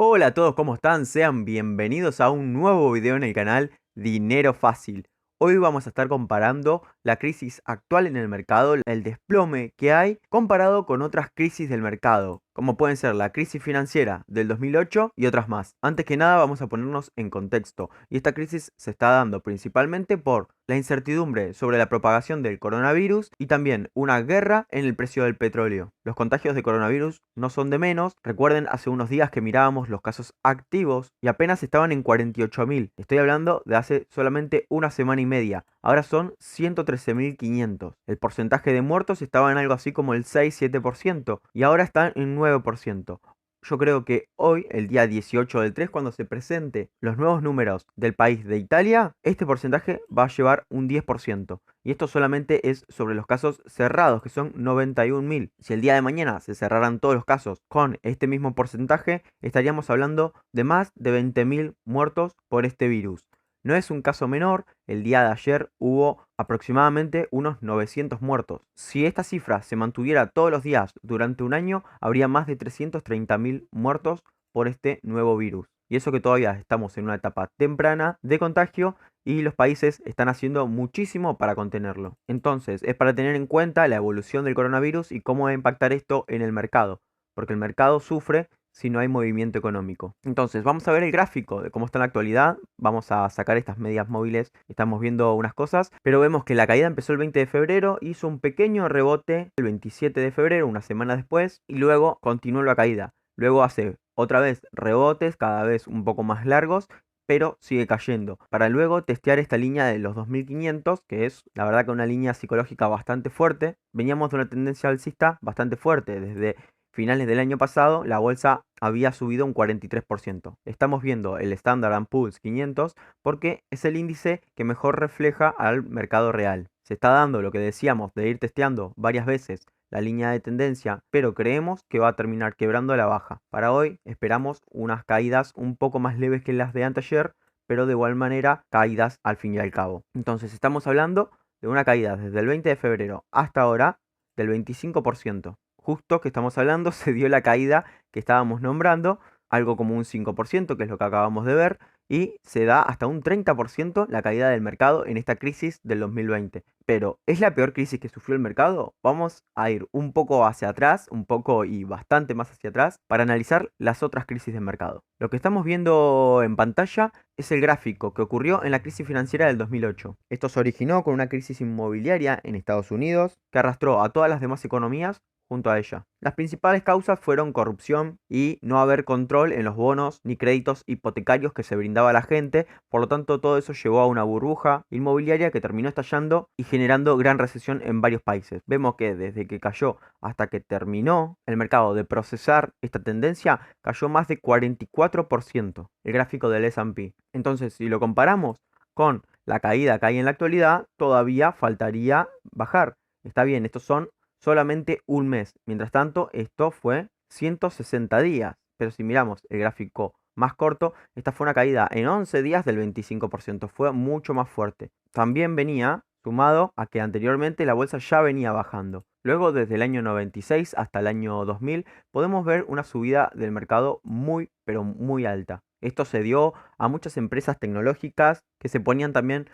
Hola a todos, ¿cómo están? Sean bienvenidos a un nuevo video en el canal Dinero Fácil. Hoy vamos a estar comparando la crisis actual en el mercado, el desplome que hay comparado con otras crisis del mercado, como pueden ser la crisis financiera del 2008 y otras más. Antes que nada vamos a ponernos en contexto, y esta crisis se está dando principalmente por la incertidumbre sobre la propagación del coronavirus y también una guerra en el precio del petróleo. Los contagios de coronavirus no son de menos. Recuerden hace unos días que mirábamos los casos activos y apenas estaban en 48.000. Estoy hablando de hace solamente una semana y media. Ahora son 113.500. El porcentaje de muertos estaba en algo así como el 6-7% y ahora está en 9%. Yo creo que hoy, el día 18 del 3, cuando se presente los nuevos números del país de Italia, este porcentaje va a llevar un 10%. Y esto solamente es sobre los casos cerrados, que son 91.000. Si el día de mañana se cerraran todos los casos con este mismo porcentaje, estaríamos hablando de más de 20.000 muertos por este virus. No es un caso menor, el día de ayer hubo aproximadamente unos 900 muertos. Si esta cifra se mantuviera todos los días durante un año, habría más de 330.000 muertos por este nuevo virus. Y eso que todavía estamos en una etapa temprana de contagio y los países están haciendo muchísimo para contenerlo. Entonces, es para tener en cuenta la evolución del coronavirus y cómo va a impactar esto en el mercado, porque el mercado sufre si no hay movimiento económico. Entonces, vamos a ver el gráfico de cómo está en la actualidad. Vamos a sacar estas medias móviles. Estamos viendo unas cosas, pero vemos que la caída empezó el 20 de febrero, hizo un pequeño rebote el 27 de febrero, una semana después, y luego continuó la caída. Luego hace otra vez rebotes, cada vez un poco más largos, pero sigue cayendo, para luego testear esta línea de los 2500, que es la verdad que una línea psicológica bastante fuerte. Veníamos de una tendencia alcista bastante fuerte. Desde finales del año pasado, la bolsa había subido un 43%. Estamos viendo el Standard & Poor's 500 porque es el índice que mejor refleja al mercado real. Se está dando lo que decíamos de ir testeando varias veces la línea de tendencia, pero creemos que va a terminar quebrando a la baja. Para hoy esperamos unas caídas un poco más leves que las de anteayer, pero de igual manera caídas al fin y al cabo. Entonces estamos hablando de una caída desde el 20 de febrero hasta ahora del 25%. Justo que estamos hablando se dio la caída que estábamos nombrando, algo como un 5%, que es lo que acabamos de ver, y se da hasta un 30% la caída del mercado en esta crisis del 2020. Pero, ¿es la peor crisis que sufrió el mercado? Vamos a ir un poco hacia atrás, un poco y bastante más hacia atrás, para analizar las otras crisis del mercado. Lo que estamos viendo en pantalla es el gráfico que ocurrió en la crisis financiera del 2008. Esto se originó con una crisis inmobiliaria en Estados Unidos que arrastró a todas las demás economías junto a ella. Las principales causas fueron corrupción y no haber control en los bonos ni créditos hipotecarios que se brindaba a la gente. Por lo tanto, todo eso llevó a una burbuja inmobiliaria que terminó estallando y generando gran recesión en varios países. Vemos que desde que cayó hasta que terminó el mercado de procesar esta tendencia, cayó más de 44% el gráfico del S&P. Entonces, si lo comparamos con la caída que hay en la actualidad, todavía faltaría bajar. Está bien, estos son solamente un mes. Mientras tanto, esto fue 160 días. Pero si miramos el gráfico más corto, esta fue una caída en 11 días del 25%. Fue mucho más fuerte. También venía sumado a que anteriormente la bolsa ya venía bajando. Luego, desde el año 96 hasta el año 2000, podemos ver una subida del mercado muy, pero muy alta. Esto se dio a muchas empresas tecnológicas que se ponían también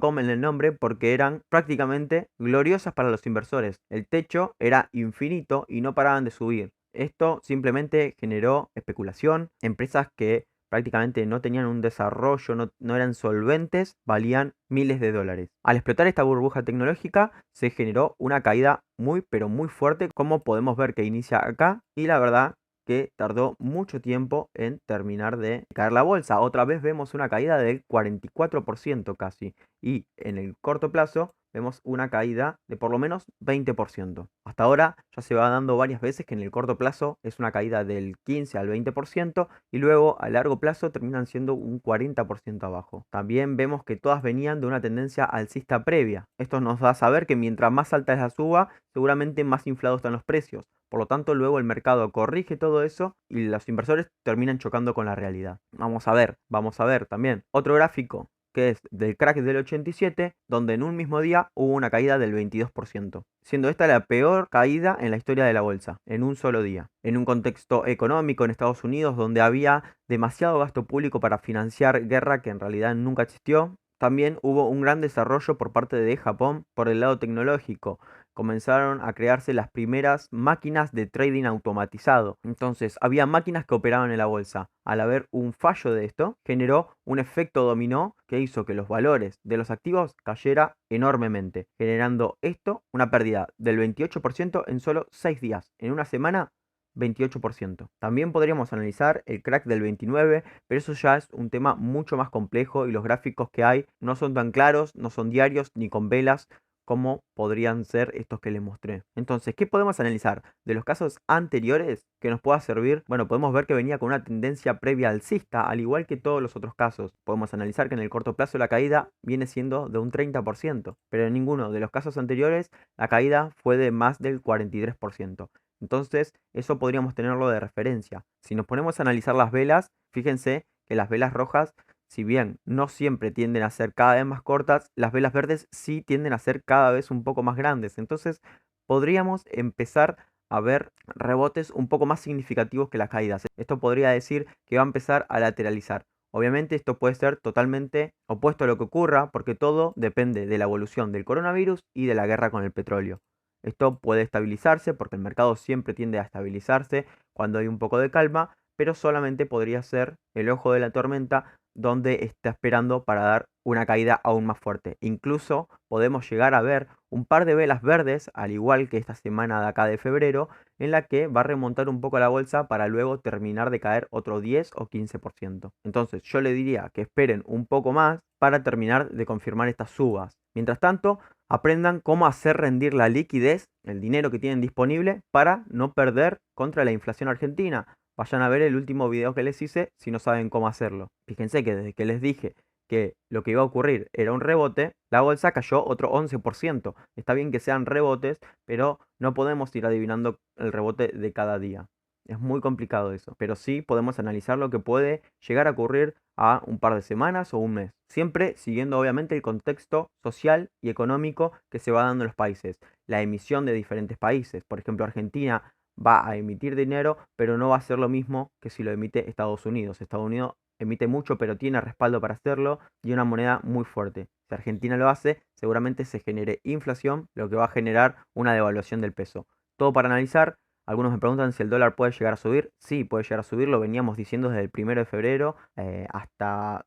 .com en el nombre porque eran prácticamente gloriosas para los inversores. El techo era infinito y no paraban de subir. Esto simplemente generó especulación. Empresas que prácticamente no tenían un desarrollo, no eran solventes, valían miles de dólares. Al explotar esta burbuja tecnológica se generó una caída muy pero muy fuerte, como podemos ver que inicia acá, y la verdad que tardó mucho tiempo en terminar de caer la bolsa. Otra vez vemos una caída del 44% casi, y en el corto plazo vemos una caída de por lo menos 20%. Hasta ahora ya se va dando varias veces que en el corto plazo es una caída del 15 al 20% y luego a largo plazo terminan siendo un 40% abajo. También vemos que todas venían de una tendencia alcista previa. Esto nos da a saber que mientras más alta es la suba, seguramente más inflados están los precios. Por lo tanto, luego el mercado corrige todo eso y los inversores terminan chocando con la realidad. Vamos a ver también otro gráfico que es del crack del 87, donde en un mismo día hubo una caída del 22%, siendo esta la peor caída en la historia de la bolsa, en un solo día. En un contexto económico en Estados Unidos donde había demasiado gasto público para financiar guerra que en realidad nunca existió, también hubo un gran desarrollo por parte de Japón por el lado tecnológico. Comenzaron a crearse las primeras máquinas de trading automatizado. Entonces, había máquinas que operaban en la bolsa. Al haber un fallo de esto, generó un efecto dominó que hizo que los valores de los activos cayera enormemente, generando esto una pérdida del 28% en solo 6 días. En una semana, 28%. También podríamos analizar el crack del 29, pero eso ya es un tema mucho más complejo y los gráficos que hay no son tan claros, no son diarios ni con velas como podrían ser estos que les mostré. Entonces, ¿qué podemos analizar de los casos anteriores que nos pueda servir? Bueno, podemos ver que venía con una tendencia previa alcista, al igual que todos los otros casos. Podemos analizar que en el corto plazo la caída viene siendo de un 30%, pero en ninguno de los casos anteriores la caída fue de más del 43%. Entonces, eso podríamos tenerlo de referencia. Si nos ponemos a analizar las velas, fíjense que las velas rojas, si bien no siempre tienden a ser cada vez más cortas, las velas verdes sí tienden a ser cada vez un poco más grandes. Entonces, podríamos empezar a ver rebotes un poco más significativos que las caídas. Esto podría decir que va a empezar a lateralizar. Obviamente esto puede ser totalmente opuesto a lo que ocurra porque todo depende de la evolución del coronavirus y de la guerra con el petróleo. Esto puede estabilizarse porque el mercado siempre tiende a estabilizarse cuando hay un poco de calma, pero solamente podría ser el ojo de la tormenta donde está esperando para dar una caída aún más fuerte. Incluso podemos llegar a ver un par de velas verdes, al igual que esta semana de acá de febrero, en la que va a remontar un poco la bolsa para luego terminar de caer otro 10 o 15%. Entonces yo le diría que esperen un poco más para terminar de confirmar estas subas. Mientras tanto, aprendan cómo hacer rendir la liquidez, el dinero que tienen disponible, para no perder contra la inflación argentina. Vayan a ver el último video que les hice si no saben cómo hacerlo. Fíjense que desde que les dije que lo que iba a ocurrir era un rebote, la bolsa cayó otro 11%. Está bien que sean rebotes, pero no podemos ir adivinando el rebote de cada día. Es muy complicado eso, pero sí podemos analizar lo que puede llegar a ocurrir a un par de semanas o un mes, siempre siguiendo obviamente el contexto social y económico que se va dando en los países, la emisión de diferentes países. Por ejemplo, Argentina va a emitir dinero, pero no va a ser lo mismo que si lo emite Estados Unidos. Estados Unidos emite mucho, pero tiene respaldo para hacerlo y una moneda muy fuerte. Si Argentina lo hace, seguramente se genere inflación, lo que va a generar una devaluación del peso. Todo para analizar. Algunos me preguntan si el dólar puede llegar a subir. Sí, puede llegar a subir. Lo veníamos diciendo desde el 1 de febrero hasta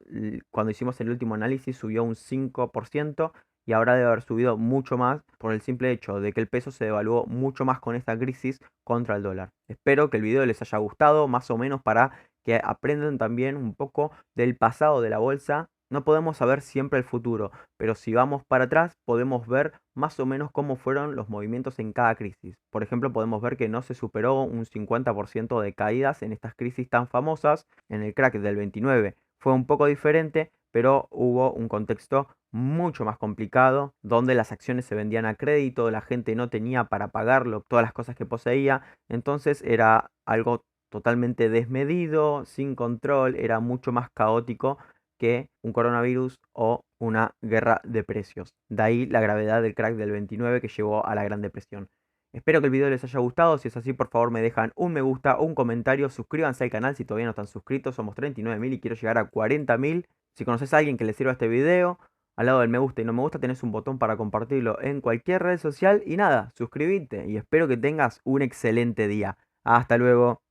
cuando hicimos el último análisis subió un 5% y ahora debe haber subido mucho más por el simple hecho de que el peso se devaluó mucho más con esta crisis contra el dólar. Espero que el video les haya gustado, más o menos para que aprendan también un poco del pasado de la bolsa. No podemos saber siempre el futuro, pero si vamos para atrás podemos ver más o menos cómo fueron los movimientos en cada crisis. Por ejemplo, podemos ver que no se superó un 50% de caídas en estas crisis tan famosas. En el crack del 29 fue un poco diferente, pero hubo un contexto mucho más complicado, donde las acciones se vendían a crédito, la gente no tenía para pagarlo, todas las cosas que poseía, entonces era algo totalmente desmedido, sin control, era mucho más caótico que un coronavirus o una guerra de precios. De ahí la gravedad del crack del 29 que llevó a la Gran Depresión. Espero que el video les haya gustado, si es así por favor me dejan un me gusta o un comentario, suscríbanse al canal si todavía no están suscritos, somos 39.000 y quiero llegar a 40.000. Si conoces a alguien que le sirva este video, al lado del me gusta y no me gusta tenés un botón para compartirlo en cualquier red social y nada, suscríbete y espero que tengas un excelente día. Hasta luego.